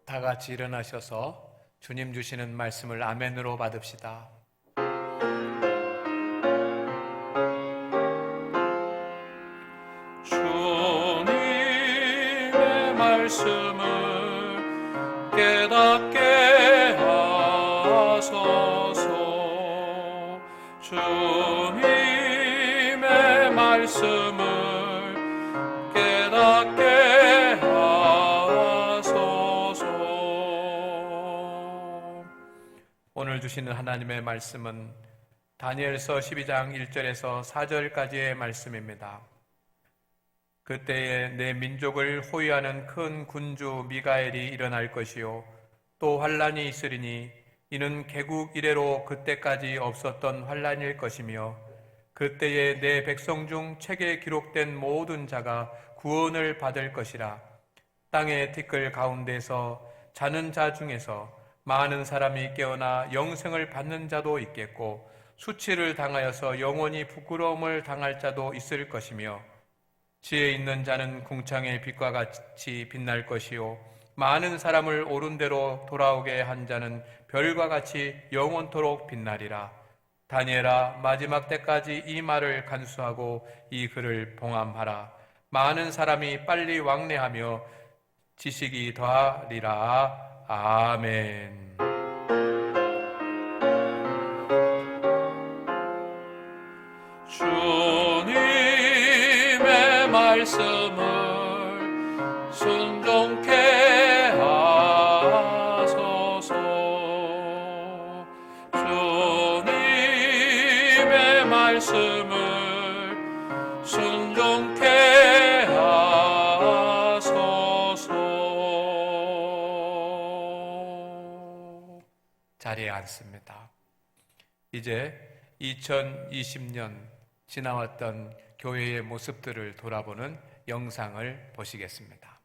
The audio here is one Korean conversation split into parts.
다 같이 일어나셔서 주님 주시는 말씀을 아멘으로 받읍시다. 주님의 말씀을 깨닫게 하소서. 주님의 말씀을 깨닫게 하소서. 오늘 주시는 하나님의 말씀은 다니엘서 12장 1절에서 4절까지의 말씀입니다. 그때에 내 민족을 호위하는 큰 군주 미가엘이 일어날 것이요 또 환란이 있으리니 이는 개국 이래로 그때까지 없었던 환란일 것이며 그때에 내 백성 중 책에 기록된 모든 자가 구원을 받을 것이라. 땅의 티끌 가운데서 자는 자 중에서 많은 사람이 깨어나 영생을 받는 자도 있겠고 수치를 당하여서 영원히 부끄러움을 당할 자도 있을 것이며 지혜 있는 자는 궁창의 빛과 같이 빛날 것이요 많은 사람을 옳은 대로 돌아오게 한 자는 별과 같이 영원토록 빛나리라. 다니엘아, 마지막 때까지 이 말을 간수하고 이 글을 봉함하라. 많은 사람이 빨리 왕래하며 지식이 더하리라. 아멘. 주님의 말씀을 순종케 하소서. 주님의 말씀을 순종케 하소서. 자리에 앉습니다. 이제 2020년 지나왔던 교회의 모습들을 돌아보는 영상을 보시겠습니다.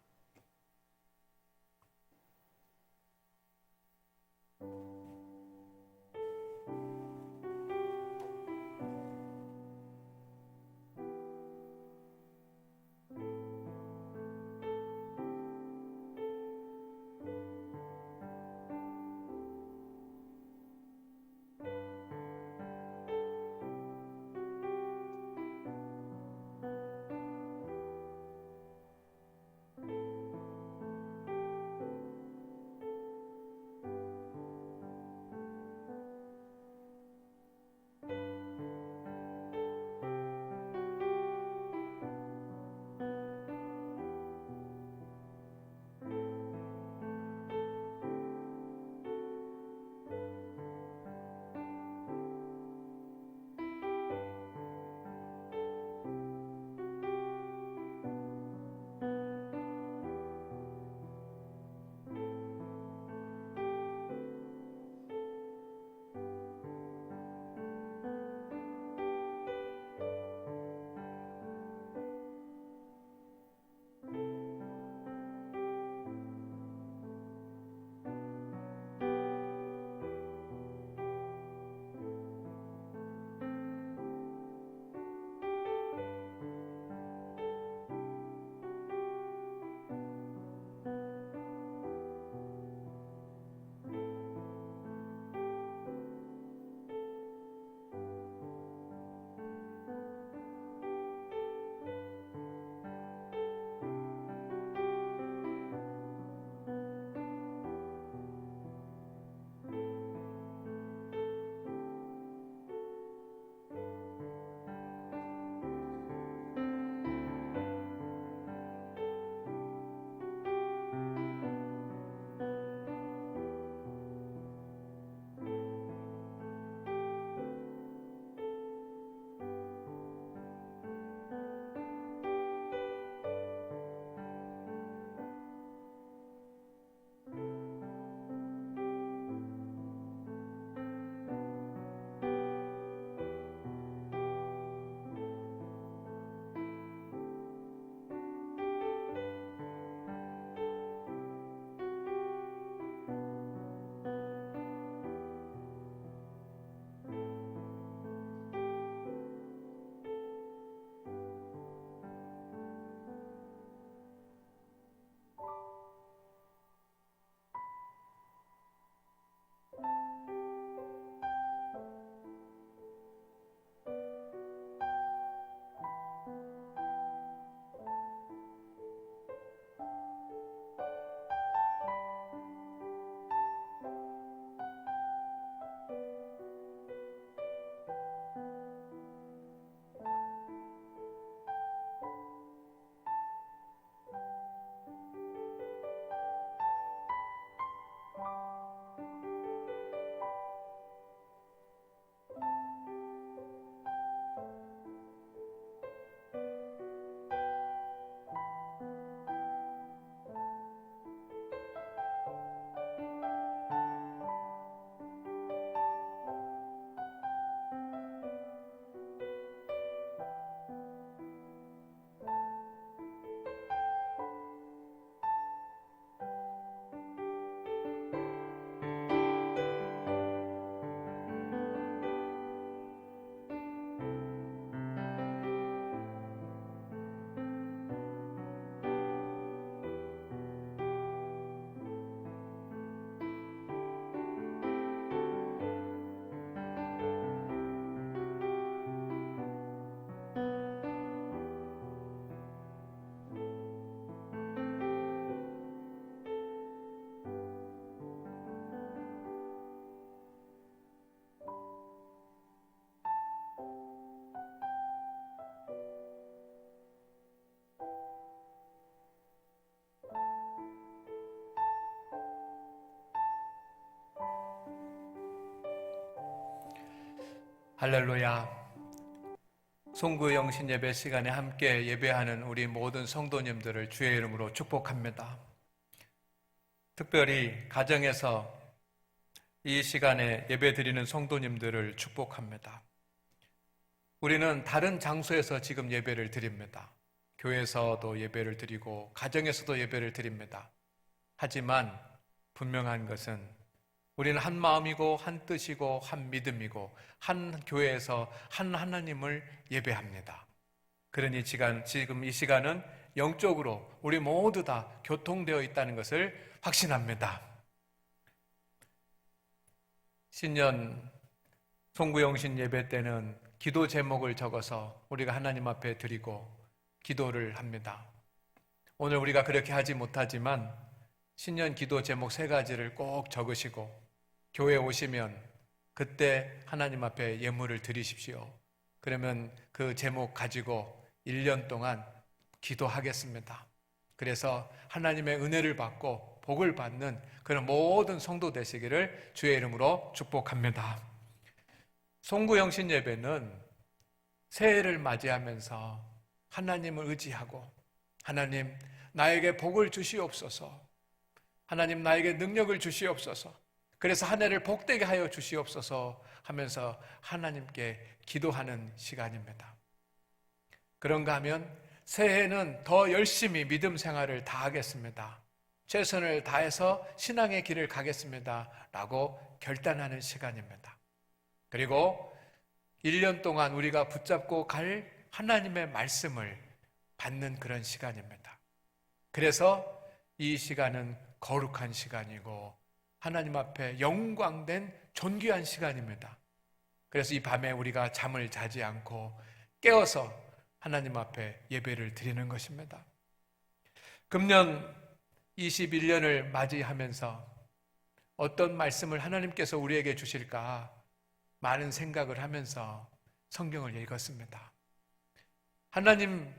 할렐루야. 송구 영신 예배 시간에 함께 예배하는 우리 모든 성도님들을 주의 이름으로 축복합니다. 특별히 가정에서 이 시간에 예배 드리는 성도님들을 축복합니다. 우리는 다른 장소에서 지금 예배를 드립니다. 교회에서도 예배를 드리고 가정에서도 예배를 드립니다. 하지만 분명한 것은 우리는 한 마음이고 한 뜻이고 한 믿음이고 한 교회에서 한 하나님을 예배합니다. 그러니 지금 이 시간은 영적으로 우리 모두 다 교통되어 있다는 것을 확신합니다. 신년 송구영신 예배 때는 기도 제목을 적어서 우리가 하나님 앞에 드리고 기도를 합니다. 오늘 우리가 그렇게 하지 못하지만 신년 기도 제목 3가지를 꼭 적으시고 교회에 오시면 그때 하나님 앞에 예물을 드리십시오. 그러면 그 제목 가지고 1년 동안 기도하겠습니다. 그래서 하나님의 은혜를 받고 복을 받는 그런 모든 성도 되시기를 주의 이름으로 축복합니다. 송구영신 예배는 새해를 맞이하면서 하나님을 의지하고 하나님 나에게 복을 주시옵소서, 하나님 나에게 능력을 주시옵소서, 그래서 한 해를 복되게 하여 주시옵소서 하면서 하나님께 기도하는 시간입니다. 그런가 하면 새해에는 더 열심히 믿음 생활을 다하겠습니다, 최선을 다해서 신앙의 길을 가겠습니다 라고 결단하는 시간입니다. 그리고 1년 동안 우리가 붙잡고 갈 하나님의 말씀을 받는 그런 시간입니다. 그래서 이 시간은 거룩한 시간이고 하나님 앞에 영광된 존귀한 시간입니다. 그래서 이 밤에 우리가 잠을 자지 않고 깨어서 하나님 앞에 예배를 드리는 것입니다. 금년 21년을 맞이하면서 어떤 말씀을 하나님께서 우리에게 주실까 많은 생각을 하면서 성경을 읽었습니다. 하나님이시라면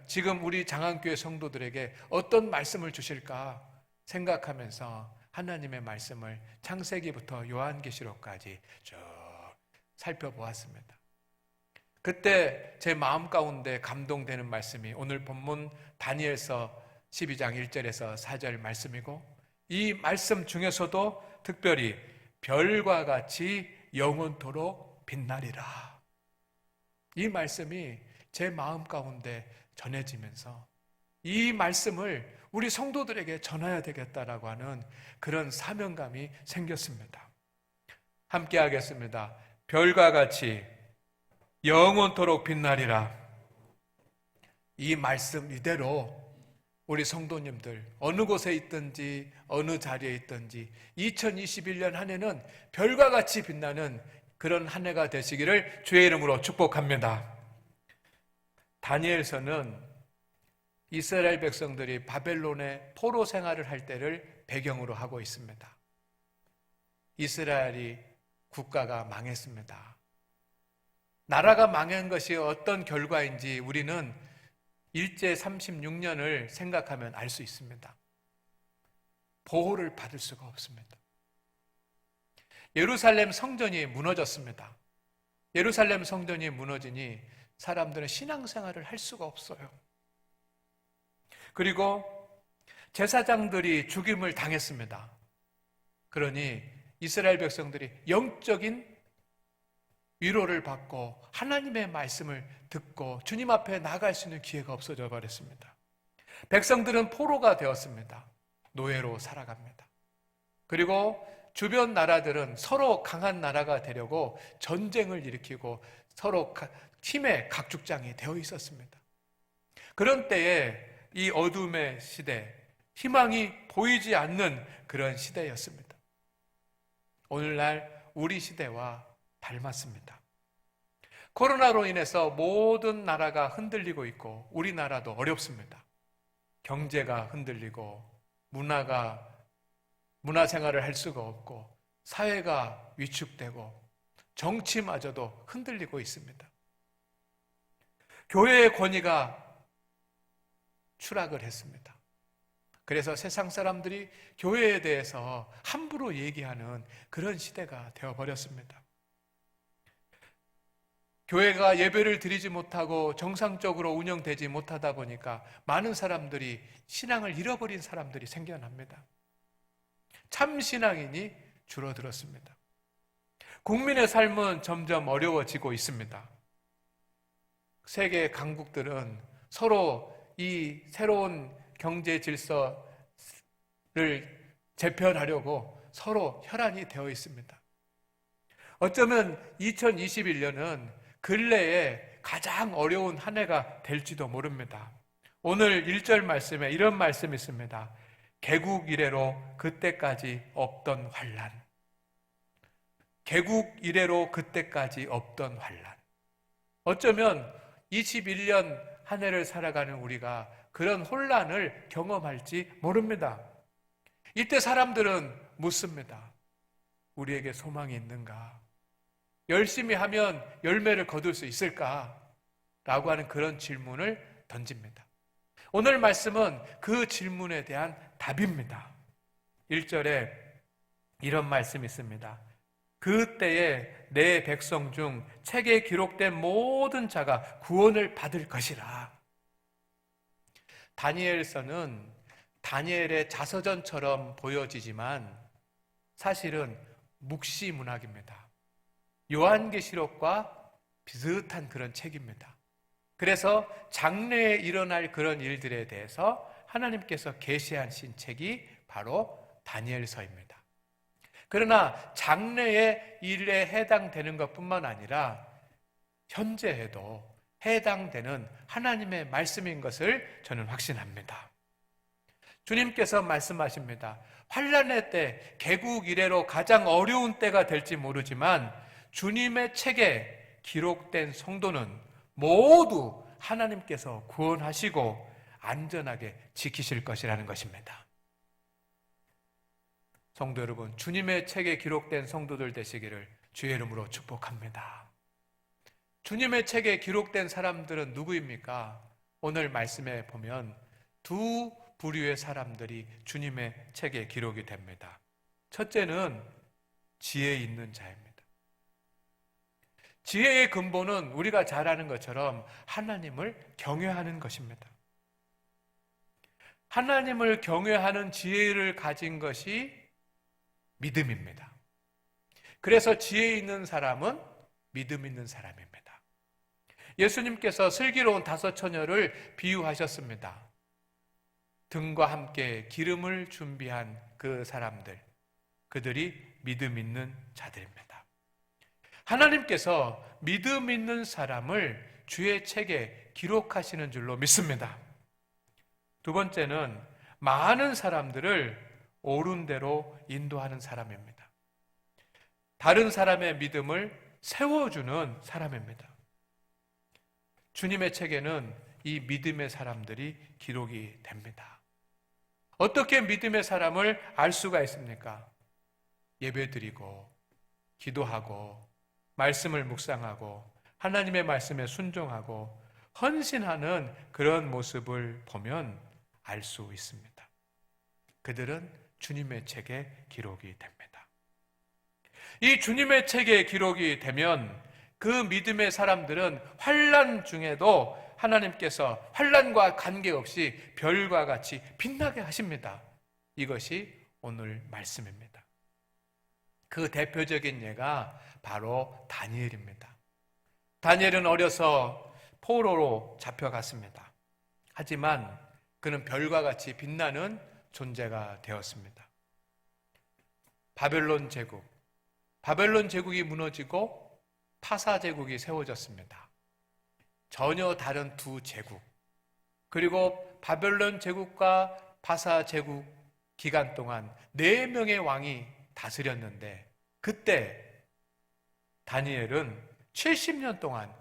지금 우리 장안교회 성도들에게 어떤 말씀을 주실까 생각하면서 하나님의 말씀을 창세기부터 요한계시록까지 쭉 살펴보았습니다. 그때 제 마음 가운데 감동되는 말씀이 오늘 본문 다니엘서 12장 1절에서 4절 말씀이고, 이 말씀 중에서도 특별히 별과 같이 영원토록 빛나리라, 이 말씀이 제 마음 가운데 전해지면서 이 말씀을 우리 성도들에게 전해야 되겠다라고 하는 그런 사명감이 생겼습니다. 함께 하겠습니다. 별과 같이 영원토록 빛나리라. 이 말씀 이대로 우리 성도님들 어느 곳에 있든지 어느 자리에 있든지 2021년 한 해는 별과 같이 빛나는 그런 한 해가 되시기를 주의 이름으로 축복합니다. 다니엘서는 이스라엘 백성들이 바벨론의 포로 생활을 할 때를 배경으로 하고 있습니다. 이스라엘이 국가가 망했습니다. 나라가 망한 것이 어떤 결과인지 우리는 일제 36년을 생각하면 알 수 있습니다. 보호를 받을 수가 없습니다. 예루살렘 성전이 무너졌습니다. 예루살렘 성전이 무너지니 사람들은 신앙생활을 할 수가 없어요. 그리고 제사장들이 죽임을 당했습니다. 그러니 이스라엘 백성들이 영적인 위로를 받고 하나님의 말씀을 듣고 주님 앞에 나갈 수 있는 기회가 없어져 버렸습니다. 백성들은 포로가 되었습니다. 노예로 살아갑니다. 그리고 주변 나라들은 서로 강한 나라가 되려고 전쟁을 일으키고 서로 힘의 각축장이 되어 있었습니다. 그런 때에 이 어둠의 시대, 희망이 보이지 않는 그런 시대였습니다. 오늘날 우리 시대와 닮았습니다. 코로나로 인해서 모든 나라가 흔들리고 있고 우리나라도 어렵습니다. 경제가 흔들리고 문화생활을 할 수가 없고 사회가 위축되고 정치마저도 흔들리고 있습니다. 교회의 권위가 추락을 했습니다. 그래서 세상 사람들이 교회에 대해서 함부로 얘기하는 그런 시대가 되어버렸습니다. 교회가 예배를 드리지 못하고 정상적으로 운영되지 못하다 보니까 많은 사람들이 신앙을 잃어버린 사람들이 생겨납니다. 참 신앙인이 줄어들었습니다. 국민의 삶은 점점 어려워지고 있습니다. 세계 강국들은 서로 이 새로운 경제 질서를 재편하려고 서로 혈안이 되어 있습니다. 어쩌면 2021년은 근래에 가장 어려운 한 해가 될지도 모릅니다. 오늘 1절 말씀에 이런 말씀이 있습니다. 개국 이래로 그때까지 없던 환난. 개국 이래로 그때까지 없던 환난. 어쩌면 21년 한 해를 살아가는 우리가 그런 혼란을 경험할지 모릅니다. 이때 사람들은 묻습니다. 우리에게 소망이 있는가? 열심히 하면 열매를 거둘 수 있을까? 라고 하는 그런 질문을 던집니다. 오늘 말씀은 그 질문에 대한 답입니다. 1절에 이런 말씀이 있습니다. 그때에 내 백성 중 책에 기록된 모든 자가 구원을 받을 것이라. 다니엘서는 다니엘의 자서전처럼 보여지지만 사실은 묵시문학입니다. 요한계시록과 비슷한 그런 책입니다. 그래서 장래에 일어날 그런 일들에 대해서 하나님께서 계시하신 책이 바로 다니엘서입니다. 그러나 장래의 일에 해당되는 것뿐만 아니라 현재에도 해당되는 하나님의 말씀인 것을 저는 확신합니다. 주님께서 말씀하십니다. 환난의 때, 개국 이래로 가장 어려운 때가 될지 모르지만 주님의 책에 기록된 성도는 모두 하나님께서 구원하시고 안전하게 지키실 것이라는 것입니다. 성도 여러분, 주님의 책에 기록된 성도들 되시기를 주의 이름으로 축복합니다. 주님의 책에 기록된 사람들은 누구입니까? 오늘 말씀에 보면 두 부류의 사람들이 주님의 책에 기록이 됩니다. 첫째는 지혜 있는 자입니다. 지혜의 근본은 우리가 잘 아는 것처럼 하나님을 경외하는 것입니다. 하나님을 경외하는 지혜를 가진 것이 믿음입니다. 그래서 지혜 있는 사람은 믿음 있는 사람입니다. 예수님께서 슬기로운 5 처녀를 비유하셨습니다. 등과 함께 기름을 준비한 그 사람들, 그들이 믿음 있는 자들입니다. 하나님께서 믿음 있는 사람을 주의 책에 기록하시는 줄로 믿습니다. 두 번째는 많은 사람들을 옳은 대로 인도하는 사람입니다. 다른 사람의 믿음을 세워주는 사람입니다. 주님의 책에는 이 믿음의 사람들이 기록이 됩니다. 어떻게 믿음의 사람을 알 수가 있습니까? 예배드리고 기도하고 말씀을 묵상하고 하나님의 말씀에 순종하고 헌신하는 그런 모습을 보면 알 수 있습니다. 그들은 주님의 책에 기록이 됩니다. 이 주님의 책에 기록이 되면 그 믿음의 사람들은 환난 중에도 하나님께서 환난과 관계없이 별과 같이 빛나게 하십니다. 이것이 오늘 말씀입니다. 그 대표적인 예가 바로 다니엘입니다. 다니엘은 어려서 포로로 잡혀갔습니다. 하지만 그는 별과 같이 빛나는 존재가 되었습니다. 바벨론 제국이 무너지고 파사 제국이 세워졌습니다. 전혀 다른 두 제국, 그리고 바벨론 제국과 파사 제국 기간 동안 4명의 왕이 다스렸는데 그때 다니엘은 70년 동안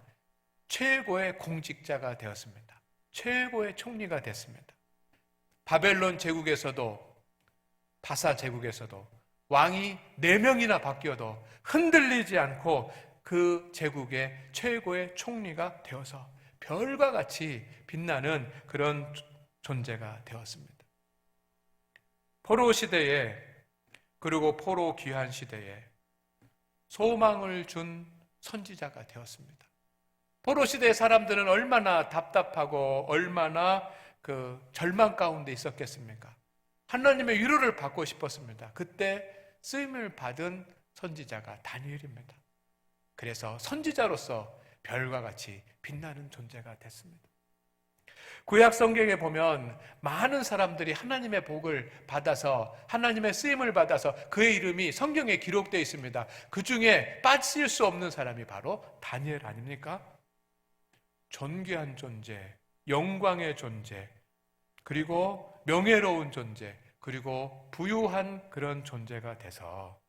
최고의 공직자가 되었습니다. 최고의 총리가 됐습니다. 바벨론 제국에서도 파사 제국에서도 왕이 4명이나 바뀌어도 흔들리지 않고 그 제국의 최고의 총리가 되어서 별과 같이 빛나는 그런 존재가 되었습니다. 포로 시대에, 그리고 포로 귀환 시대에 소망을 준 선지자가 되었습니다. 포로 시대의 사람들은 얼마나 답답하고 얼마나 절망 가운데 있었겠습니까? 하나님의 위로를 받고 싶었습니다. 그때 쓰임을 받은 선지자가 다니엘입니다. 그래서 선지자로서 별과 같이 빛나는 존재가 됐습니다. 구약 성경에 보면 많은 사람들이 하나님의 복을 받아서 하나님의 쓰임을 받아서 그의 이름이 성경에 기록되어 있습니다. 그 중에 빠질 수 없는 사람이 바로 다니엘 아닙니까? 존귀한 존재, 영광의 존재, 그리고 명예로운 존재, 그리고 부유한 그런 존재가 돼서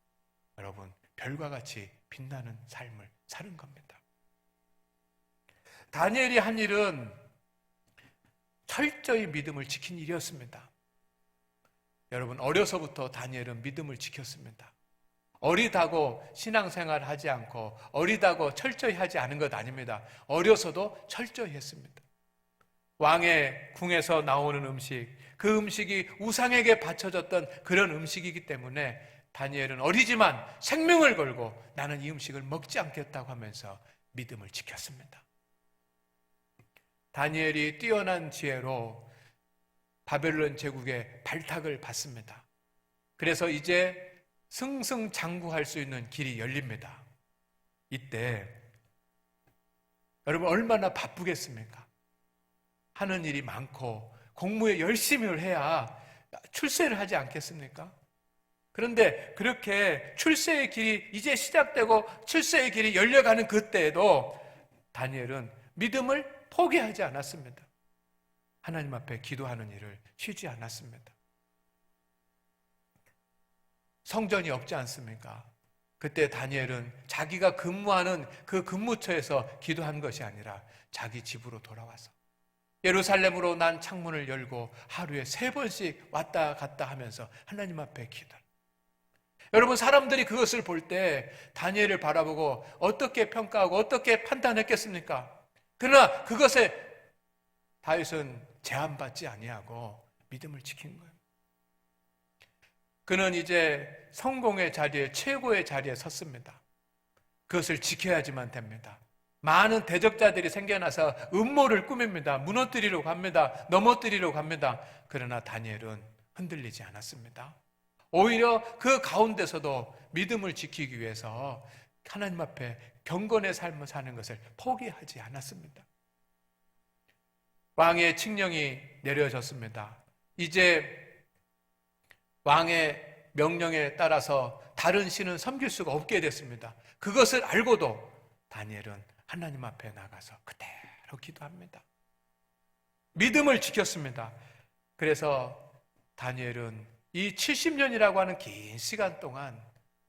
여러분 별과 같이 빛나는 삶을 사는 겁니다. 다니엘이 한 일은 철저히 믿음을 지킨 일이었습니다. 여러분 어려서부터 다니엘은 믿음을 지켰습니다. 어리다고 신앙생활 하지 않고 어리다고 철저히 하지 않은 것 아닙니다. 어려서도 철저히 했습니다. 왕의 궁에서 나오는 음식, 그 음식이 우상에게 바쳐졌던 그런 음식이기 때문에 다니엘은 어리지만 생명을 걸고 나는 이 음식을 먹지 않겠다고 하면서 믿음을 지켰습니다. 다니엘이 뛰어난 지혜로 바벨론 제국의 발탁을 받습니다. 그래서 이제 승승장구할 수 있는 길이 열립니다. 이때 여러분 얼마나 바쁘겠습니까? 하는 일이 많고 공부에 열심히 해야 출세를 하지 않겠습니까? 그런데 그렇게 출세의 길이 이제 시작되고 출세의 길이 열려가는 그때에도 다니엘은 믿음을 포기하지 않았습니다. 하나님 앞에 기도하는 일을 쉬지 않았습니다. 성전이 없지 않습니까? 그때 다니엘은 자기가 근무하는 그 근무처에서 기도한 것이 아니라 자기 집으로 돌아와서 예루살렘으로 난 창문을 열고 하루에 3번씩 왔다 갔다 하면서 하나님 앞에 기도합니다. 여러분 사람들이 그것을 볼 때 다니엘을 바라보고 어떻게 평가하고 어떻게 판단했겠습니까? 그러나 그것에 다윗은 제한받지 아니하고 믿음을 지킨 거예요. 그는 이제 성공의 자리에 최고의 자리에 섰습니다. 그것을 지켜야지만 됩니다. 많은 대적자들이 생겨나서 음모를 꾸밉니다. 무너뜨리려고 합니다. 넘어뜨리려고 합니다. 그러나 다니엘은 흔들리지 않았습니다. 오히려 그 가운데서도 믿음을 지키기 위해서 하나님 앞에 경건의 삶을 사는 것을 포기하지 않았습니다. 왕의 칙령이 내려졌습니다. 이제 왕의 명령에 따라서 다른 신은 섬길 수가 없게 됐습니다. 그것을 알고도 다니엘은 하나님 앞에 나가서 그대로 기도합니다. 믿음을 지켰습니다. 그래서 다니엘은 이 70년이라고 하는 긴 시간 동안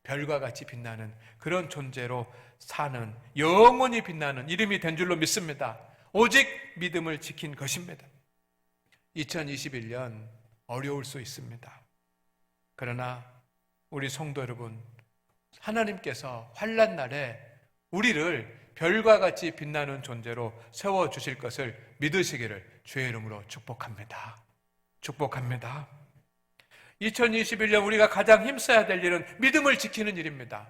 별과 같이 빛나는 그런 존재로 사는 영원히 빛나는 이름이 된 줄로 믿습니다. 오직 믿음을 지킨 것입니다. 2021년 어려울 수 있습니다. 그러나 우리 성도 여러분, 하나님께서 환난 날에 우리를 별과 같이 빛나는 존재로 세워주실 것을 믿으시기를 주의 이름으로 축복합니다. 축복합니다. 2021년 우리가 가장 힘써야 될 일은 믿음을 지키는 일입니다.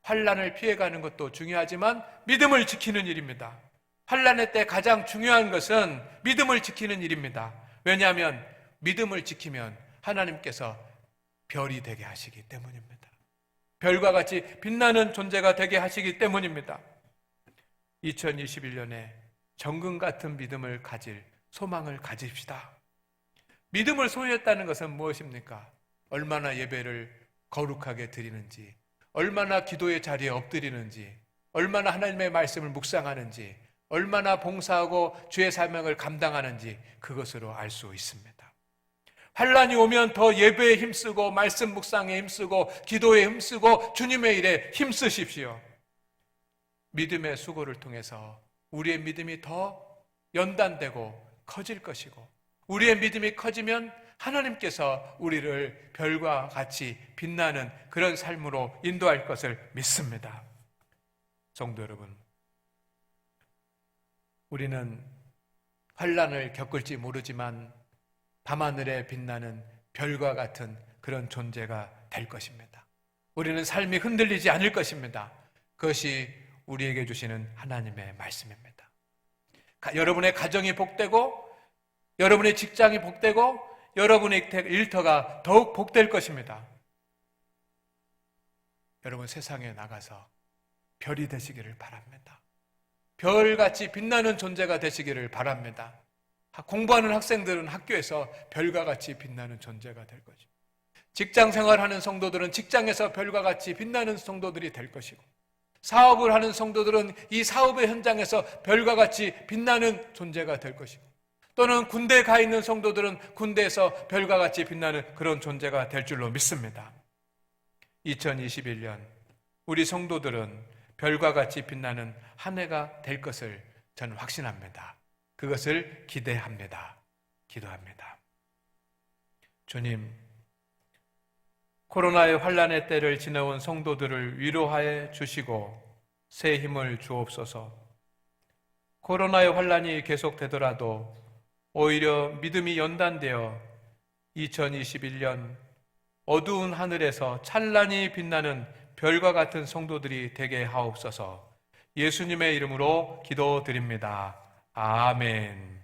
환난을 피해가는 것도 중요하지만 믿음을 지키는 일입니다. 환난의 때 가장 중요한 것은 믿음을 지키는 일입니다. 왜냐하면 믿음을 지키면 하나님께서 별이 되게 하시기 때문입니다. 별과 같이 빛나는 존재가 되게 하시기 때문입니다. 2021년에 정금 같은 믿음을 가질 소망을 가집시다. 믿음을 소유했다는 것은 무엇입니까? 얼마나 예배를 거룩하게 드리는지, 얼마나 기도의 자리에 엎드리는지, 얼마나 하나님의 말씀을 묵상하는지, 얼마나 봉사하고 주의 사명을 감당하는지 그것으로 알 수 있습니다. 환난이 오면 더 예배에 힘쓰고 말씀 묵상에 힘쓰고 기도에 힘쓰고 주님의 일에 힘쓰십시오. 믿음의 수고를 통해서 우리의 믿음이 더 연단되고 커질 것이고 우리의 믿음이 커지면 하나님께서 우리를 별과 같이 빛나는 그런 삶으로 인도할 것을 믿습니다. 성도 여러분, 우리는 환난을 겪을지 모르지만 밤하늘에 빛나는 별과 같은 그런 존재가 될 것입니다. 우리는 삶이 흔들리지 않을 것입니다. 그것이 우리에게 주시는 하나님의 말씀입니다. 여러분의 가정이 복되고 여러분의 직장이 복되고 여러분의 일터가 더욱 복될 것입니다. 여러분 세상에 나가서 별이 되시기를 바랍니다. 별같이 빛나는 존재가 되시기를 바랍니다. 공부하는 학생들은 학교에서 별과 같이 빛나는 존재가 될 것입니다. 직장 생활하는 성도들은 직장에서 별과 같이 빛나는 성도들이 될 것이고, 사업을 하는 성도들은 이 사업의 현장에서 별과 같이 빛나는 존재가 될 것이고, 또는 군대에 가 있는 성도들은 군대에서 별과 같이 빛나는 그런 존재가 될 줄로 믿습니다. 2021년 우리 성도들은 별과 같이 빛나는 한 해가 될 것을 저는 확신합니다. 그것을 기대합니다. 기도합니다. 주님, 코로나의 환난의 때를 지나온 성도들을 위로하여 주시고 새 힘을 주옵소서. 코로나의 환난이 계속되더라도 오히려 믿음이 연단되어 2021년 어두운 하늘에서 찬란히 빛나는 별과 같은 성도들이 되게 하옵소서. 예수님의 이름으로 기도드립니다. 아멘.